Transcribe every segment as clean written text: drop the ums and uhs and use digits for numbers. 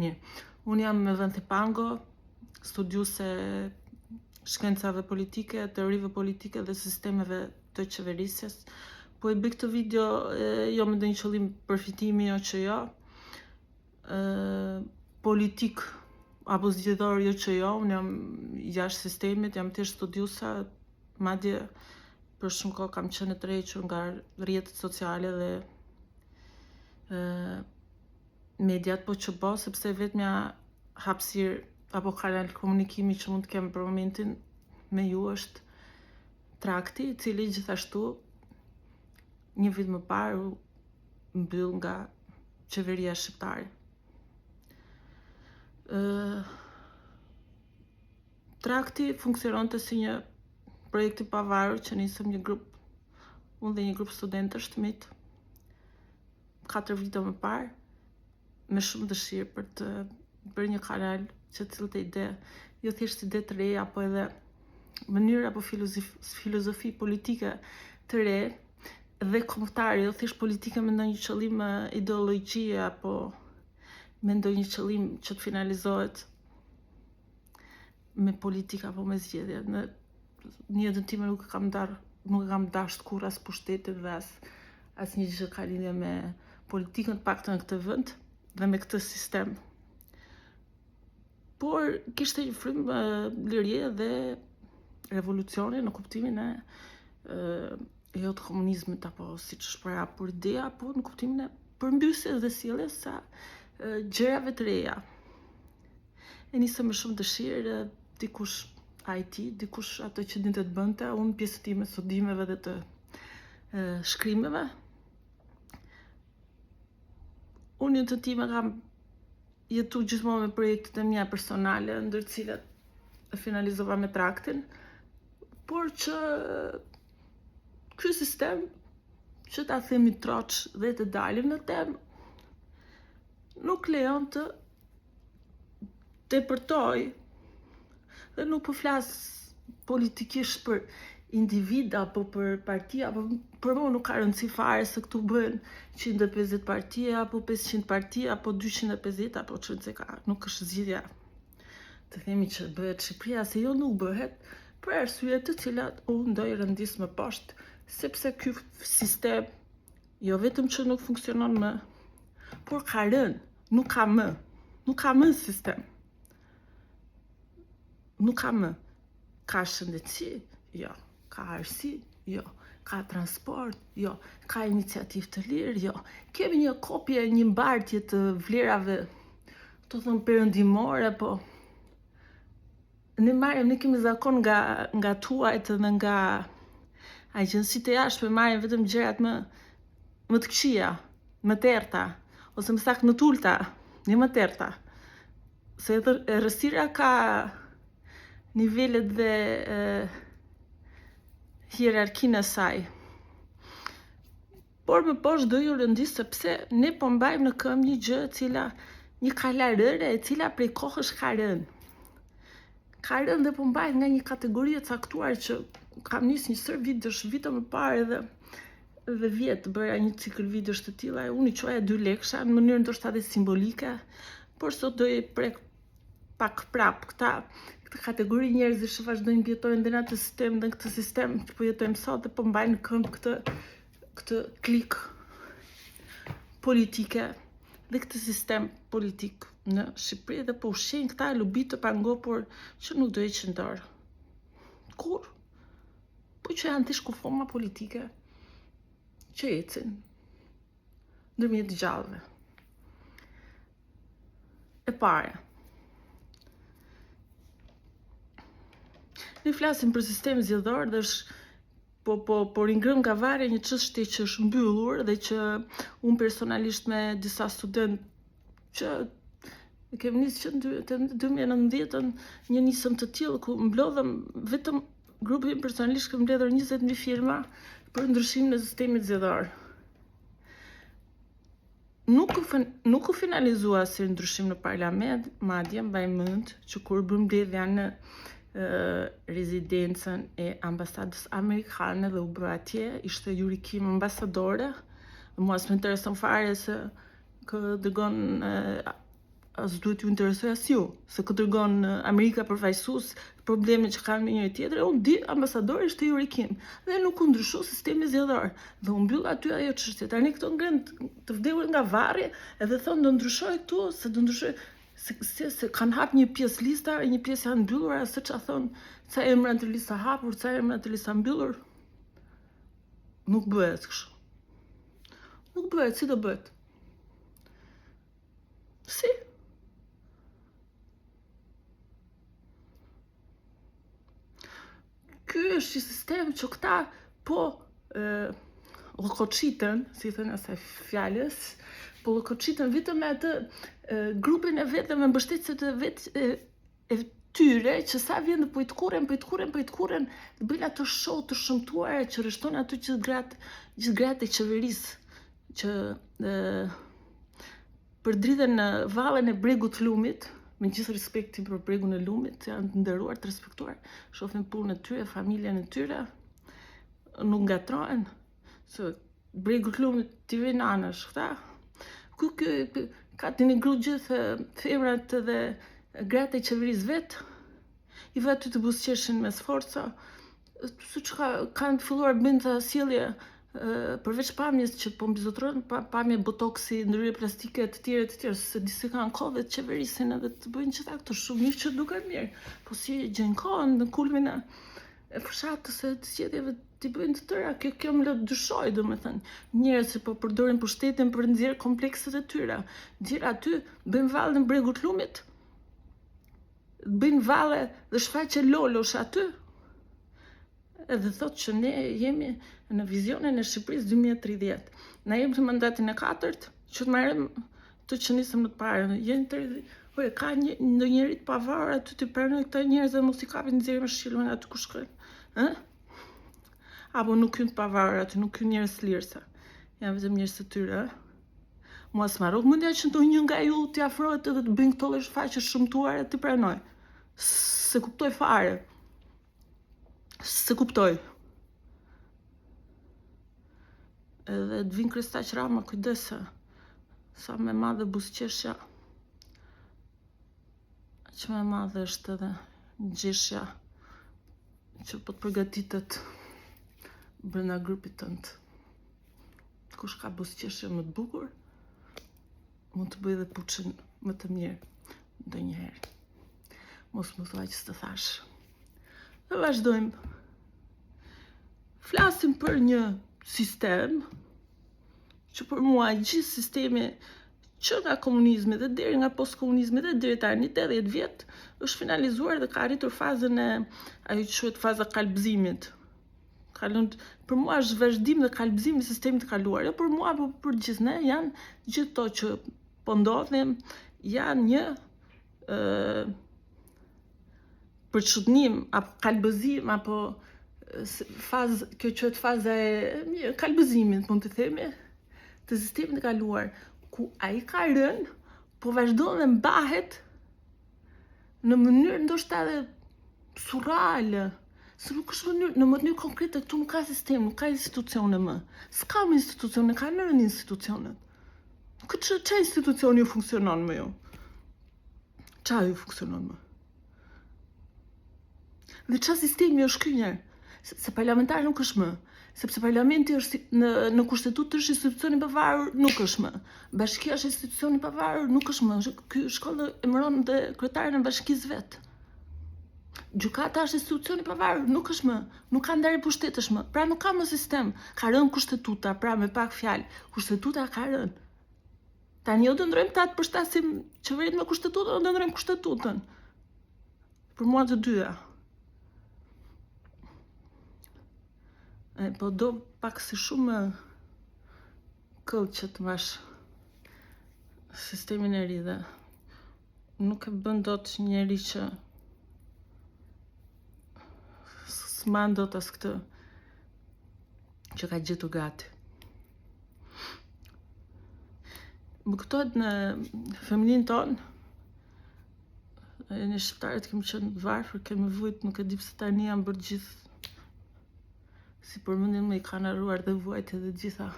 Mirë. Unë jam me Vëndhi Pango, studiuse shkencave politike, teorive politike dhe sistemeve të qeverisjes. Po e bëj këtë video jo me ndonjë qëllim përfitimi jo që jo. Politik apo zgjedhor jo që jo, unë jam jashtë sistemit, jam thjesht studiusa, madje për shumë kohë kam qenë e tërhequr nga rrjetet sociale dhe mediat, po që bo, sepse vetmja hapësirë apo kanal komunikimi që mund të kem për momentin me ju është Trakti, i cili gjithashtu një vit më parë u mbyll nga qeveria shqiptare. Trakti funksiononte si një projekt i pavarur që nisëm një grup, unë dhe një grup studentësh të mit, 4 vite më parë, me shumë dëshirë për të bërë një kanal që të cilët ide, jo thjesht ide të reja, apo edhe mënyrë apo filozofi politike të re dhe kombëtare, jo thjesht politike me ndonjë qëllim ideologjie apo me ndonjë qëllim që të finalizohet me politika apo me zgjedhje. Në një jetën time nuk e kam dashur kurrë as pushtetin dhe as një gjë që ka lidhje me politikën, të paktën në këtë vend dhe me këtë sistem. Por kishte një frymë lirie dhe revolucioni në kuptimin e jo të komunizmit apo siç është përhapur ideja, po në kuptimin e përmbysjes dhe sjelljes së gjërave të reja. E nisëm me shumë dëshirë, dikush IT, dikush ato që dinte të bënte, unë pjesën time studimeve dhe të shkrimeve. Unë një të time kam jetu gjithmonë me projektet e mia personale, ndër cilat e finalizova me Traktin, por që ky sistem, që ta themi troç dhe të dalim në temë, nuk lejon të tepërtoj, dhe nuk po flas politikisht për individa apo për partia, apo për mua nuk ka rëndësi fare se këtu bëhen 150 partia apo 500 partia apo 250 apo çfarë ka, nuk është zgjidhja të themi që bëhet Shqipëria, se jo nuk bëhet për arsye të cilat unë ndoj rëndis më poshtë, sepse ky sistem jo vetëm që nuk funksionon më, por ka rënë, nuk ka më sistem. Nuk ka më. Ka shëndetësi? Jo. Ka arsi? Jo. Ka transport? Jo. Ka iniciativë të lirë? Jo. Kemi një kopje, një mbartje të vlerave, të thënë perëndimore, po ne kemi zakon nga tuajt dhe nga agjensitë e jashtme, marrim vetëm gjërat më të këqija, më të errta, ose më saktë më të ulta, jo më të errta. Se errësira ka nivelet dhe hierarkinë e saj. Por më poshtë do ju rëndis sepse ne po mbajmë në këmbë një gjë një kalarëre e cila prej kohësh ka rënë. Ka rënë dhe po mbajt nga një kategori e caktuar që kam nis një sër videosh vite më parë dhe vjet bëra një cikël videosh të tilla, unë i quaja 2 leksha në mënyrë ndoshta dhe simbolike, por sot do i prek pak prap këtë kategori njerëzish që vazhdojnë të jetojnë dhe në atë sistem dhe në këtë sistem që po jetojmë sot dhe po mbajnë në këmbë këtë klik politike dhe këtë sistem politik në Shqipëri dhe po ushqejnë këta lubi të pangopur që nuk do heqin dorë. Kur? Po që janë thjesht kufoma politike që ecin ndërmjet gjallëve. E para, ne flasim për sistemin zgjedhor dhe po ringrëm nga varre një çështje që është mbyllur dhe që unë personalisht me disa student që kemi nisë që në 2019 një nisëm të tillë ku mblodhëm vetëm grupi personalisht që mbledhur 20.000 firma për ndryshimin e sistemit zgjedhor. Nuk u finalizua si ndryshim në parlament, madje mbaj mend që kur bëm mbledhja në rezidencën e ambasadës amerikane dhe u bë atje, ishte Yuri Kim ambasadore, mua s'më intereson fare se kë dërgon as duhet ju interesoj as ju, se këtë dërgon Amerika përfaqësues probleme që kanë me njëri tjetrin. Unë di ambasadori është Yuri Kim dhe nuk u ndryshu sistemi zgjedhor. Dhe u mbyll aty ajo çështje. Tani këto ngren të vdekur nga varri edhe thonë do ndryshoj këtu, se do ndryshoj se kanë hap një pjesë lista, një pjesë janë mbyllur, se ç'a thon, ca emra të lista hapur, ca emra të lista mbyllur. Nuk bëhet kështu. Nuk bëhet, si do bëhet? Si? Ky është një sistem që këta po llokoçiten, si thënë asaj fjalës, po llokoçiten vetëm me atë grupin e vetë dhe me mbështetësit e vetë e tyre, që sa vjen po i të kurren, të bëjnë ato show të shëmtuara që rreshton aty gjithë gratë e qeverisë që përdridhen në vallën e Bregut të Lumit, me gjithë respektin për Bregun e Lumit, janë të nderuar, të respektuar, shohin punën e tyre, familjen e tyre, nuk ngatrohen, se Bregu të Lumit Tirana është këta. Ka të negru gjithë femrat dhe gratë e qeverisë vetë, i vë aty të buzëqeshin me sforca, siç kanë filluar bëjnë të sjellje përveç pamjes që po mbizotrohen, pamje botoksi, ndryrje plastike të tjera, se disi kanë kohë dhe të qeverisin edhe të bëjnë gjitha këto shumë mirë që duken mirë, po si gjenë kohën në kulmin e fshatës e të zgjedhjeve t'i bëjnë të tëra. Kjo më lë dyshoj, domethënë, njerëz që po përdorin pushtetin për nxjerr komplekset e tyre. Nxjerr aty, bëjnë vallë në Bregun e Lumit, bëjnë valle dhe shfaqe lolosh aty, edhe thotë që ne jemi në vizionin e Shqipërisë 2030. Na jemi në mandatin e 4, që të marrim të që nisëm në të parë. Ka ndonjëri të pavarur aty të pranoj këta njerëz dhe mos i kapin nxjerrje me shqilën aty ku shkojnë. Apo nuk hyn të pavarur aty, nuk hyn njerëz lirësa. Janë vetëm njerëz të tyre. Mua s'ma rrot mendja që ndonjë nga ju t'i afrohet edhe të bëjnë këto lloj shfaqje shëmtuare të pranoj. Se kuptoj fare. Se kuptoj. Edhe të vinë Kristaq Rama, kujdese, sa me madhe buzëqeshja, që me madhe është edhe gjeshja që po të përgatitet brenda grupit tënd. Kush ka buzëqeshje më të bukur, mund të bëj dhe puçin më të mirë ndonjëherë. Mos më thuaj që s'të thash. Dhe vazhdojmë. Flasim për një sistem që për mua gjithë sistemi që nga komunizmi dhe deri nga postkomunizmi dhe deri tani 80 vjet është finalizuar dhe ka arritur fazën e ajo që quhet faza kalbëzimit. Për mua është vazhdim dhe kalbëzim i sistemit të kaluar. Jo për mua, por për gjithë ne, janë gjithë to që po ndodhin, janë një përçudnim apo kalbëzim apo fazë, kjo quhet faza e kalbëzimit, mund të themi, të sistemit të kaluar, ku ai ka rënë, po vazhdon dhe mbahet në mënyrë ndoshta edhe surreale, se nuk është në mënyrë konkrete. Këtu nuk ka sistem, nuk ka institucione më. S'ka më institucione, kanë rënë institucionet. Ç'a institucioni ju funksionon më ju? Ç'a ju funksionon më? Dhe ç'a sistemi është ky njerë? Se parlamentar nuk është më, sepse parlamenti është në kushtetutë është institucioni pavarur, nuk është më. Bashkia është institucioni pavarur, nuk është më. Ky shkollë emëron dhe kryetarin e bashkisë vet. Gjykata është institucioni pavarur, nuk është më. Nuk ka ndarje pushtetësh më. Pra nuk ka më sistem. Ka rënë kushtetuta, pra me pak fjalë, kushtetuta ka rënë. Tani jo do ndrojmë ta të përshtasim qeverinë me kustetutën, do ndrojmë kustetutën. Për mua të dyja. Po do pak si shumë këll që të mash sistemin e ri dhe nuk e bën dot njeri që s'man dot as këtë që ka gjetur gati. Më këtojt në feminin tonë, në shqiptarët kemi qenë varfër, kemi vujt, nuk e di pse tani janë bërë gjithë si përmendjen me i kanë arruar dhe vuajt edhe gjitha,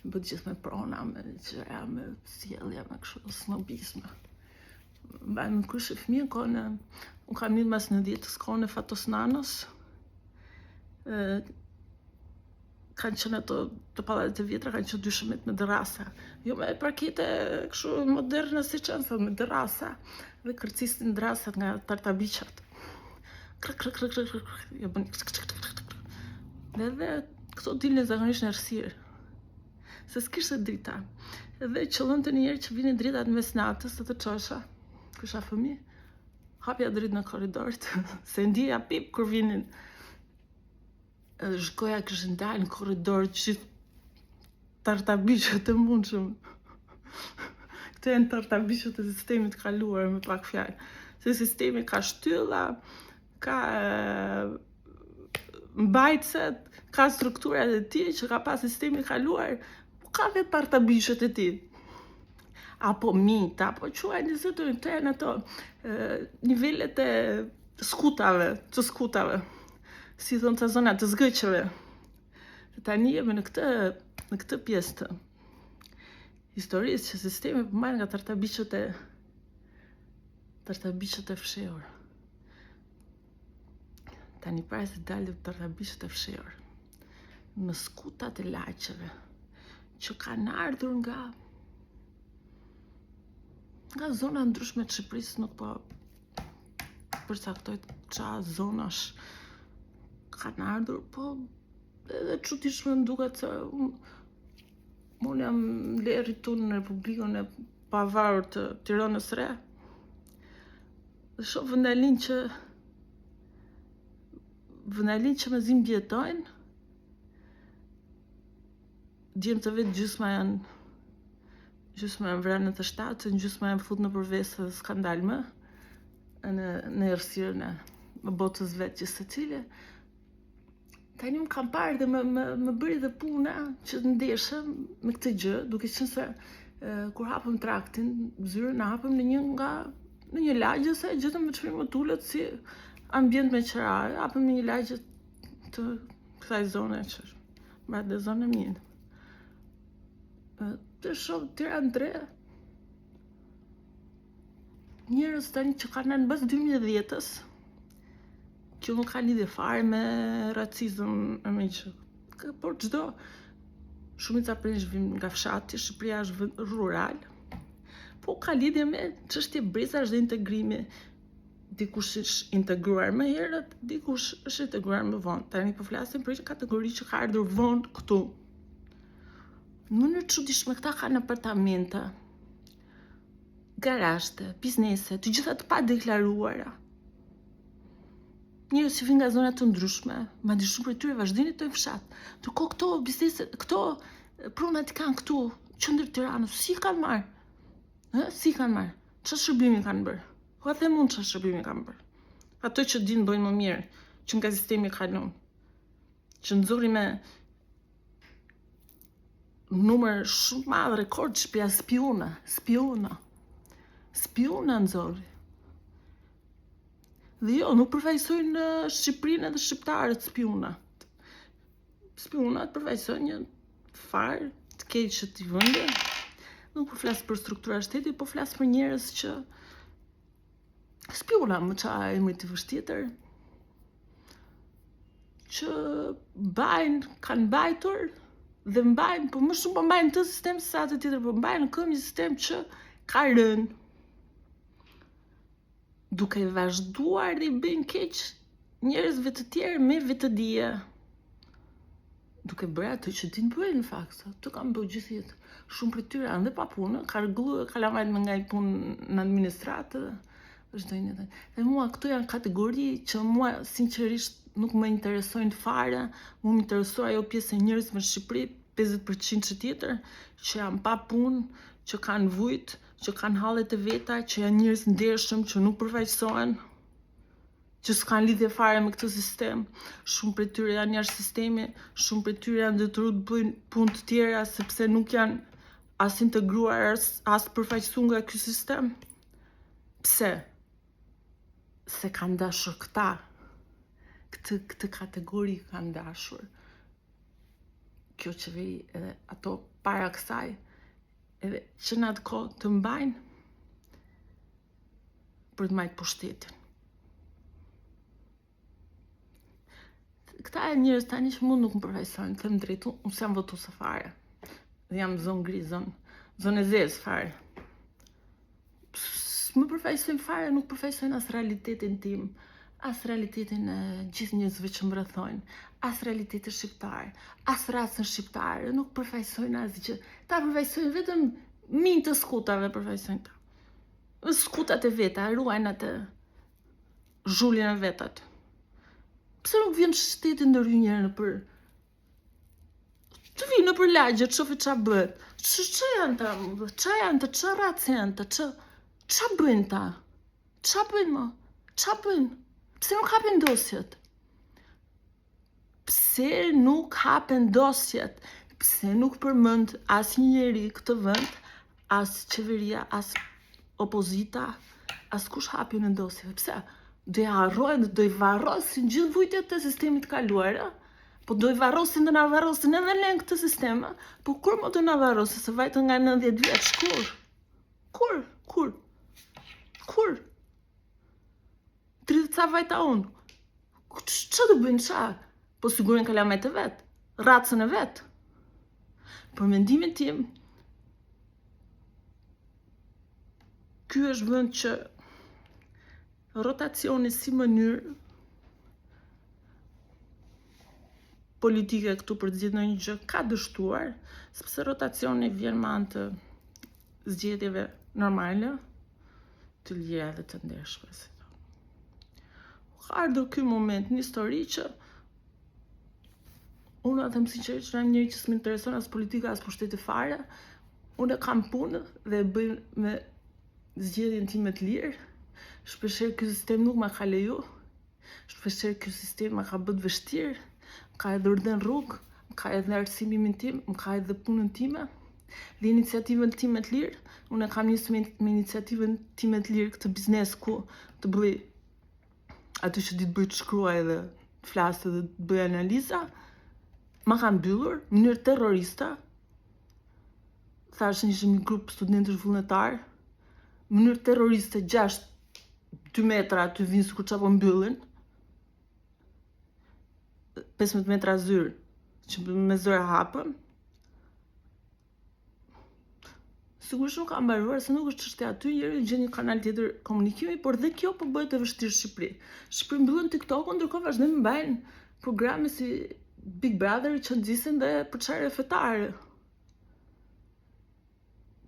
bëtë gjithë me prona, me gjëra, me sjellje, me kështu snobizme. mbajnë në kryshë fëmijën, unë kam një mas në ditës, kohën e Fatos Nanos, kanë qenë ato të pallatet e vjetra, kanë qenë dyshimet me derasa. Jo me parkete kështu moderne si që janë, me derasa. Dhe kërcistin derasat nga tartabiqat. Jo bën. Dhe këto dilën zakonisht në errësirë. Se s'kishte drita. Edhe qëllonte një herë që vinin dritat në mes natës të çosha. Kisha fëmijë. Hapja dritë në korridorit, se ndjeja pip kur vinin. Shkoja këshin dalë në korridor gjithë tartabiqët e mundshëm. Këto janë tartabiqët e sistemit kaluar, me pak fjalë. Se sistemi ka shtylla, ka mbajtëset, ka strukturat e tij që ka pas sistemi kaluar, ka vetë tartabiqët e tij. Apo mita, apo quajnë të janë ato nivellet e skutave, të skutave. Si thonë të zona të zgëqeve. Tani jemi në këtë pjesë të historisë që sistemi përmbajnë nga tartabiqët e fshehur. Tani para se dalin tartabiqët e fshehur në skutat e laqeve që kanë ardhur nga zona ndryshme të Shqipërisë, nuk po përcaktoj çfarë zonash kanë ardhur, po edhe çuditshme më duket se unë jam rritur në Republikën e Pavarur të Tiranës Re. Dhe shoh vëndalin që me zi mbjetojnë, djemë të vetë gjysma janë vranë në të shtatë, gjysma janë fut në përvesë dhe skandal më në errësirën e botës vetë që secili. Tani më kam parë dhe më bëri dhe puna që të ndeshëm me këtë gjë, duke qenë se kur hapëm traktin, zyrën na hapëm në një lagje, se gjetëm me çmim më tullet si ambient me qërare, hapëm në një lagje të kësaj zone që mbajt dhe zonë e mjenë. Të shoh Tiranë 3, njerëz tani që kanë në bas 2010-s, që nuk ka lidhje fare me racizëm e me që. Por çdo, shumica për një vim nga fshati, Shqipëria është rural, po ka lidhje me çështje brezash dhe integrimi. Dikush është integruar më herët, dikush është integruar më vonë. Tani po flasim për një kategori që ka ardhur vonë këtu. Në mënyrë çuditshme këta kanë apartamenta, garazhe, biznese, të gjitha të padeklaruara. Njerëz që vinë nga zona të ndryshme, madje shumë prej tyre vazhdojnë jetojnë fshat. Ndërkohë këto biznese, këto pronat kanë këtu, qendër Tiranës, si kanë marrë? Si kanë marrë? Çfarë shërbimi kanë bërë? Po them unë çfarë shërbimi kanë bërë. Ato që dinë bëjnë më mirë, që nga sistemi kalon. Që nxorri me numër shumë madh rekord shpia spiona nxorri. Dhe jo, nuk përfaqësojnë Shqipërinë edhe shqiptarët spionat. Spionat përfaqësojnë një farë të keqe të vendit. Nuk po flas për struktura shtetit, po flas për njerëz që spiona, më çfarë emri të vështirë, që kanë mbajtur dhe mbajnë, po më shumë po mbajnë të sistem se atë tjetër, po mbajnë në këmbë një sistem që ka rënë. Duke vazhduar dhe i bëjnë keq njerëzve të tjerë me vetëdije. Duke bërë atë që dinë bëjnë në fakt, të kam bërë gjithë jetë. Shumë për tyre janë dhe pa punë, ka rregulluar kalamajt me nga i punë në administratë, vazhdojnë jetë. Dhe mua këto janë kategori që mua sinqerisht nuk më interesojnë fare, mu më interesoj ajo pjesë e njerëzve në Shqipëri, 50% që tjetër, që janë pa punë, që kanë vujt, që kanë hallet e veta, që janë njerëz ndershëm, që nuk përfaqësohen, që s'kan lidhje fare me këtë sistem. Shumë prej tyre janë jashtë sistemi, shumë prej tyre janë detyruar të bëjnë punë të tjera sepse nuk janë as integruar as përfaqësuar nga ky sistem. Pse? Se kanë dashur këta. Këtë kategori kanë dashur. Kjo qeveri edhe ato para kësaj, edhe që në atë kohë të mbajnë për të majtë pushtetin. Këta e njërës tani që mund nuk më përfaqësojnë, them drejt, unë s'jam votuese fare. Dhe jam zonë gri, zonë e zezë fare. Më përfaqësojnë fare, nuk përfaqësojnë as realitetin tim, as realitetin e gjithë njerëzve që më rrethojnë, as realitetin shqiptar, as racën shqiptare, nuk përfaqësojnë asgjë. Ta përfaqësojnë vetëm minj të skutave përfaqësojnë ta. Skutat e veta, ruajnë atë zhulljen e vetat. Pse nuk vjen shteti ndërhyj njëherë nëpër të vinë nëpër lagje, të shofi ç'a bëhet. Ç'a janë ta? Ç'a janë ta? Ç'a racë janë ta? Ç'a bëjnë ta? Ç'a bëjnë mo? Ç'a bëjnë? Pse nuk hapen dosjet? Pse nuk hapen dosjet? Pse nuk përmend asnjë njeri këtë vend, as qeveria, as opozita, as kush hapi në dosje? Pse? Do i harrojnë, do i varrosin gjithë vujtjet të sistemit kaluar, po do i varrosin, do na varrosin edhe ne këtë sistem, po kur më do na varrosin, se vajtë nga 90 vjeç, kur? 30 ca vajta unë. Ç'a do bëjnë ç'a? Po sigurin kalamet e vet, racën e vet. Për mendimin tim, ky është vend që rotacioni si mënyrë politike këtu për të zgjedhur ndonjë gjë ka dështuar, sepse rotacioni vjen me anë të zgjedhjeve normale, të lira dhe të ndershme. Ka ardhur ky moment në histori që unë them sinqerisht që jam njëri që s'më intereson as politika as pushteti fare. Unë kam punë dhe bëj me zgjedhjen time të lirë. Shpeshherë ky sistem nuk ma ka leju. Shpeshherë ky sistem ma ka bërë vështirë, më ka edhe urdhën rrugë, më ka edhe arsimin tim, më ka edhe punën time, dhe iniciativën time të lirë. Unë kam nisur me iniciativën time të lirë këtë biznes ku të bëj aty që di të bëj të shkruaj dhe të flasë dhe të bëj analiza. Ma kanë mbyllur në mënyrë terroriste. Thashë ishim një grup studentësh vullnetar, në mënyrë terroriste 2 metra aty vinë sikur çapo mbyllin. 15 metra zyrë që me zëra hapën. Sigurisht nuk ka mbaruar, se nuk është çështja aty, njëri gjen një kanal tjetër komunikimi, por dhe kjo po bëhet e vështirë në Shqipëri. Shqipëri mbyllën TikTok-un, ndërkohë vazhdojnë mbajnë programe si Big Brother që nxisin dhe përçarje fetare.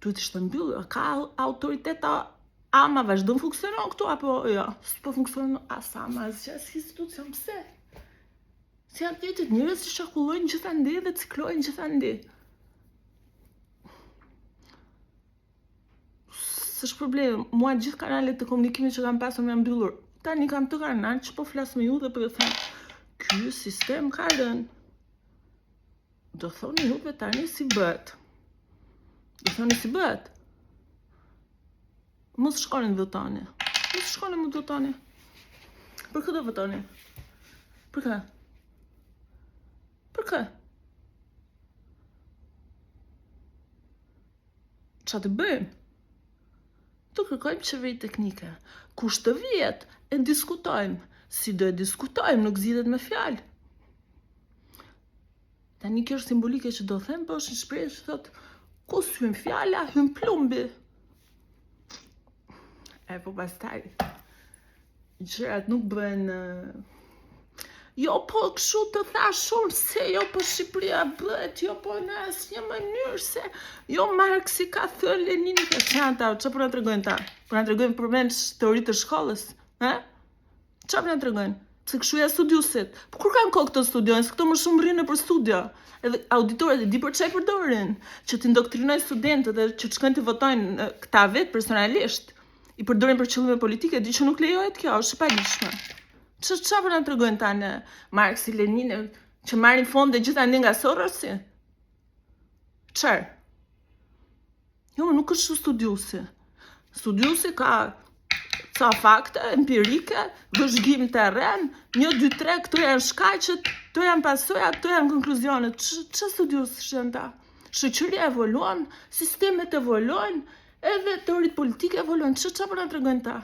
Duhet ishte mbyllur, ka autoriteta ama vazhdon funksionon këtu apo jo? S'po funksionon as ama, as institucion, pse? Si janë të njëjtët njerëz që shakullojnë gjithandej dhe ciklojnë gjithandej. S'është problem, mua gjithë kanalet të komunikimit që kam pasur më janë mbyllur. Tani kam të kanal që po flas me ju dhe po ju them, ky sistem ka rënë. Do thoni juve tani si bëhet. Mos shkoni të votoni. Mos shkoni më të votoni. Për këtë do votoni? Për kë? Qa të bëjmë? Të kërkojmë qeveri teknike. Kush të vijet, e diskutojmë. Si do e diskutojmë, nuk zgjidhet me fjalë. Tani kjo është simbolike që do them, po është një shprehje që thotë, ku s'hyn fjala, hyn plumbi. E po pastaj, gjërat nuk bëhen... Jo, po kështu të thash shumë se jo, po Shqipëria bëhet, jo, po në asnjë mënyrë se jo Marksi ka thënë Lenini ka thënë ta, çfarë po na tregojnë ta? Po na tregojnë përmend teoritë të shkollës, ë? Çfarë po na tregojnë? Se kështu ja studiusit. Po kur kanë kohë këto studiojnë, se këto më shumë rrinë për studio. Edhe auditorët e di për çfarë përdorin, që të indoktrinojnë studentët dhe që të shkojnë të votojnë këta vetë personalisht. I përdorin për qëllime politike, di që nuk lejohet kjo, është e palishme. Çfarë po na tregojnë tani Marksi, Lenini, që marrin fonde gjithandej nga Sorosi? Çfarë? Jo, nuk është studiusi. Studiusi ka ca fakte empirike, vëzhgim terren, 1, 2, 3, këto janë shkaqet, këto janë pasojat, këto janë konkluzionet. Ç'është studiusi janë ta? Shoqëria evoluon, sistemet evoluojnë, edhe teoritë politike evoluojnë. Çfarë po na tregojnë ta?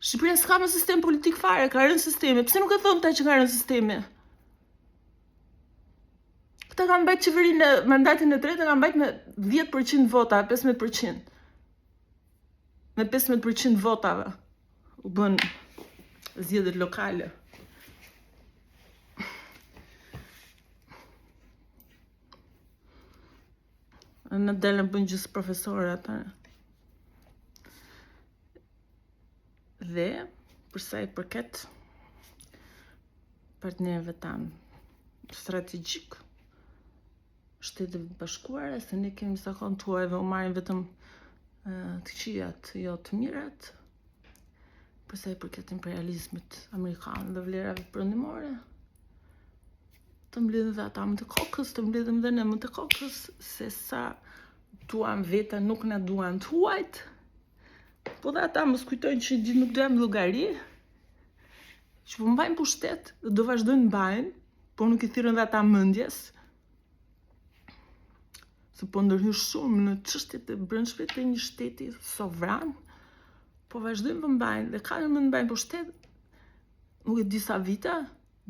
Shqipëria s'ka më sistem politik fare, ka rënë sistemi. Pse nuk e thonë ta që ka rënë sistemi? Këta kanë mbajt qeverinë në mandatin e tretë, kanë mbajt me 10% vota, 15%. Me 15% votave u bën zgjedhjet lokale. Në delën bën gjithë profesorë ata. Dhe përsa i përket partnerëve tanë strategjik, Shtetet Bashkuara, se ne kemi zakon tuaj dhe u marrin vetëm të këqijat, jo të mirat, përsa i përket imperializmit amerikan dhe vlerave perëndimore, të mbledhin dhe ata më të kokës, të mbledhim dhe ne më të kokës, se sa duan veta nuk na duan të huajt, po dhe ata mos kujtojnë që ditë nuk do jam llogari, që po mbajnë pushtet dhe do vazhdojnë mbajnë, por nuk i thirrën dhe ata mendjes, se po ndërhyr shumë në çështjet e brendshme të një shteti sovran, po vazhdojnë të mbajnë dhe kanë më mbajnë pushtet, nuk e di sa vite,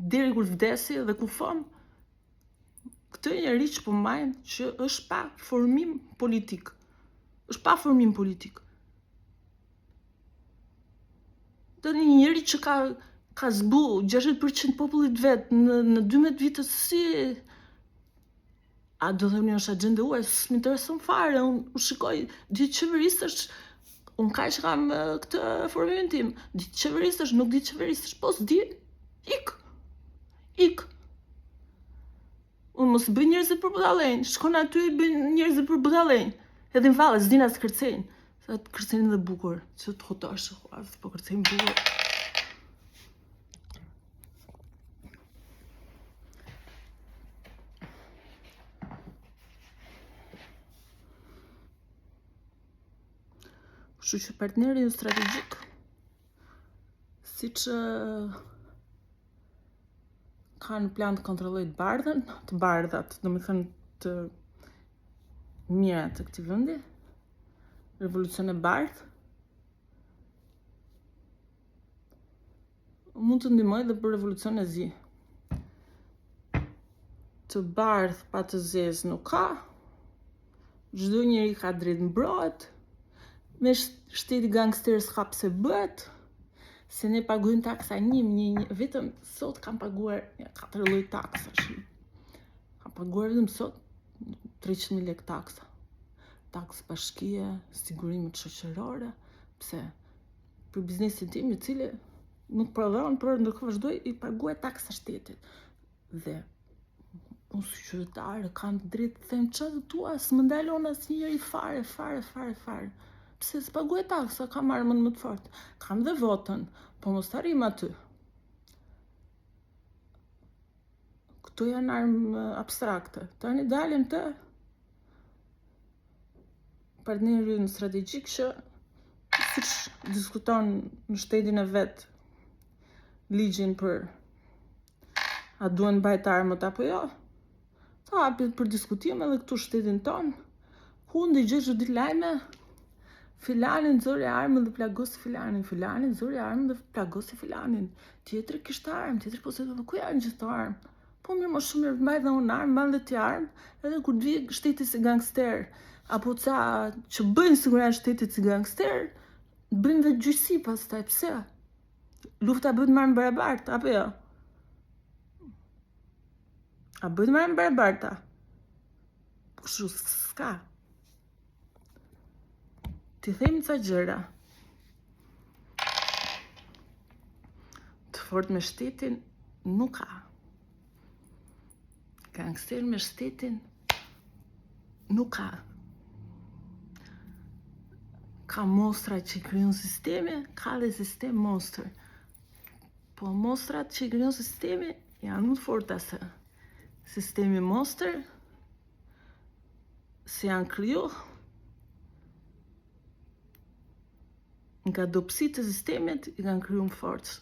deri kur vdesi dhe kufon, këtë njerëz që po mbajnë që është pa formim politik. Është pa formim politik. Të një njerëz që ka zbu 60% popullit vet në 12 vite, si a do thoni është agjenda huaj, s'më intereson fare, unë shikoj ditë qeverisësh, unë kaq kam këtë formimin tim, ditë qeverisësh, nuk ditë qeverisësh, po s'di, ik. Unë mos bëj njerëzit për budallënj, shkon aty i bëj njerëzit për budallënj, edhe në valle s'din as kërcejnë, sa të kërcejnë dhe bukur, që të hotosh, po kërcejnë bukur. Kështu që partneri strategjik, siç kanë plan të kontrollojë të bardhat, domethënë të mirat të këtij vendi, revolucion e bardh, mund të ndihmojë edhe për revolucion e zi. Të bardh pa të zezë nuk ka, çdo njeri ka drejt mbrohet, me shteti gangster s'ka pse bëhet, se ne paguajmë taksa vetëm sot kam paguar 4 lloj taksash. Kam paguar vetëm sot 300.000 lekë taksa. Taksë bashkie, sigurimet shoqërore, pse? Për biznesin tim, i cili nuk prodhon, por ndërkohë vazhdoj i paguaj taksa shtetit. Dhe unë si qytetare kam drejt të them çfarë dua, s'më ndalon asnjëri fare. Pse s'paguaj taksa, kam armën më të fortë. Kam dhe votën, po mos arrim aty. Këto janë armë abstrakte. Tani dalim të partnerin strategjik që siç diskuton në shtetin e vet ligjin për a duhen mbajt armët apo jo. Ta hapet për diskutim edhe këtu shtetin ton. Ku ndigjoj çdo ditë lajme, filanin zori armën dhe plagosi filanin, filanin zori armën dhe plagosi filanin, tjetri kishte armë, tjetri po se ku janë gjithë të armë? Po mirë, më shumë mirë mbaj dhe unë armë, mban dhe ti armë, edhe kur të vijë shteti si gangster, apo ca që bëjnë sigurisht shtetit si gangster, bëjnë dhe gjyqësi pastaj, pse? Lufta bëhet marrë barabartë, apo jo? A bëhet marrë barabarta? Kështu s'ka. Ti themi ca gjëra. Të fort me shtetin nuk ka. Gangster me shtetin nuk ka. Ka mostra që i krijon sistemi, ka dhe sistem monster. Po mostrat që i krijon sistemi janë më të forta se sistemi monster, se janë kriju nga dobësitë të sistemit, i kanë kriju më forcë.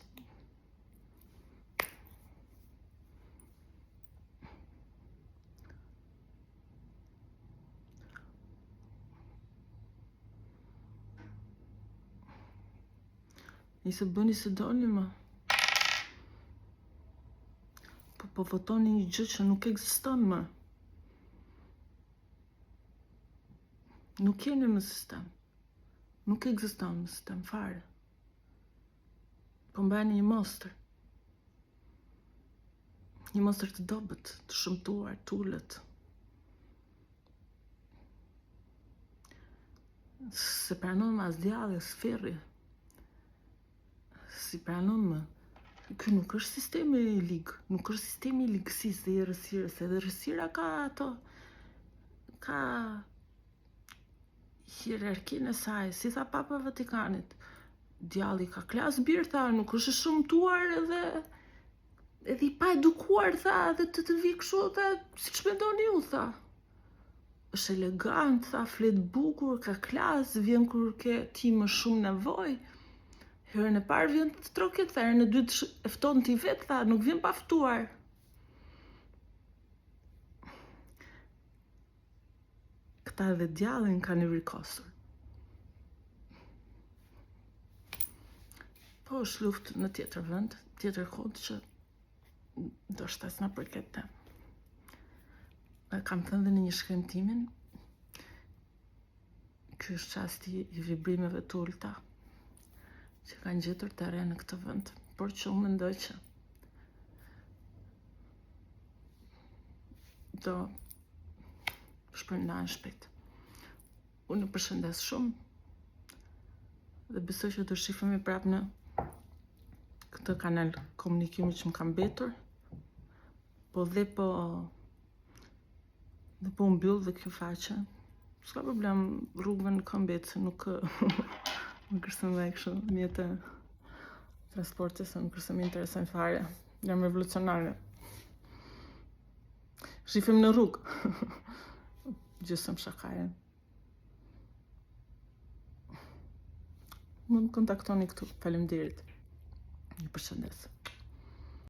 I se bëni se doni më. Po votoni një gjë që nuk ekziston më. Nuk jeni në sistem. Nuk ekziston në sistem fare. Po mbani një monster. Një monster të dobët, të shëmtuar, të ullët. Se pranon më as djalli, as ferri. Si pranon më. Ky nuk është sistemi i ligë, nuk është sistemi i ligësisë dhe i errësirës, edhe errësira ka ato, ka hierarkinë e saj, si tha Papa Vatikanit. Djalli ka klas birë, tha, nuk është shëmtuar edhe i pa edukuar, tha, dhe të vi kështu, tha, siç mendoni ju, tha. Është elegant, tha, flet bukur, ka klas, vjen kur ke ti më shumë nevojë. Herën e parë vjen të troket, tha, herën e dytë e fton ti vetë, tha, nuk vjen pa ftuar. Këta edhe djallin kanë i rikosur. Po është luftë në tjetër vend, tjetër kohë që do shta s'na përket tem. Kam thënë dhe në një shkrentimin, ky është qasti i vibrimeve të ulta që kanë gjetur terren në këtë vend, por që unë mendoj që do shpërndahen shpejt. Unë përshëndes shumë dhe besoj që do shifemi prapë në këtë kanal komunikimi që më kam betur, po mbyll dhe kjo faqe. S'ka problem, rrugëve në këmbet, se nuk më kërse më kështu mjete transporti, se nuk kërse më interesojnë fare. Jam revolucionare. Shifim në rrugë. Gjysëm shakare. Më kontaktoni këtu. Faleminderit. Një përshëndes.